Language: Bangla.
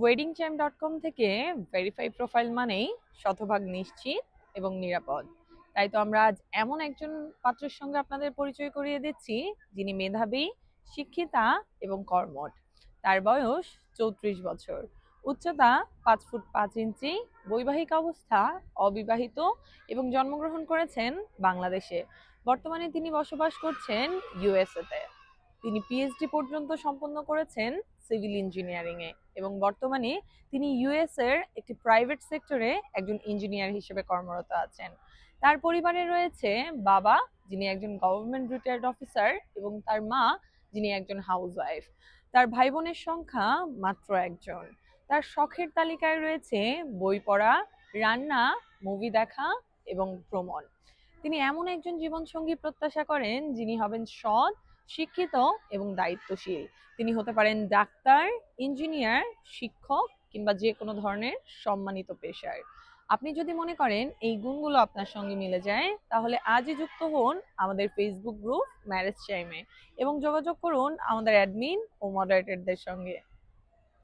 weddingchamp.com থেকে ভেরিফাই প্রোফাইল মানেই শতভাগ নিশ্চিত এবং নিরাপদ। তাই তো আমরা আজ এমন একজন পাত্রের সঙ্গে আপনাদের পরিচয় করিয়ে দিচ্ছি যিনি মেধাবী, শিক্ষিতা এবং কর্মঠ। তার বয়স 34 বছর, উচ্চতা 5 ফুট 5 ইঞ্চি, বৈবাহিক অবস্থা অবিবাহিত এবং জন্মগ্রহণ করেছেন বাংলাদেশে। বর্তমানে তিনি বসবাস করছেন ইউএসএ তে। তিনি পিএইচডি পর্যন্ত সম্পন্ন করেছেন সিভিল ইঞ্জিনিয়ারিং এ এবং বর্তমানে তিনি ইউএস এর একটি প্রাইভেট সেক্টরে একজন ইঞ্জিনিয়ার হিসেবে কর্মরত আছেন। তার পরিবারে রয়েছে বাবা, যিনি একজন গভর্নমেন্ট রিটায়ার্ড অফিসার, এবং তার মা, যিনি একজন হাউসওয়াইফ। তার ভাই বোনের সংখ্যা মাত্র একজন। তার শখের তালিকায় রয়েছে বই পড়া, রান্না, মুভি দেখা এবং ভ্রমণ। তিনি এমন একজন জীবনসঙ্গী প্রত্যাশা করেন যিনি হবেন সৎ, শিক্ষিত এবং দায়িত্বশীল। তিনি হতে পারেন ডাক্তার, ইঞ্জিনিয়ার, শিক্ষক কিংবা যে কোনো ধরনের সম্মানিত পেশার। আপনি যদি মনে করেন এই গুণগুলো আপনার সঙ্গে মিলে যায়, তাহলে আজই যুক্ত হন আমাদের ফেসবুক গ্রুপ ম্যারেজ টাইমে এবং যোগাযোগ করুন আমাদের অ্যাডমিন ও মডারেটরদের সঙ্গে।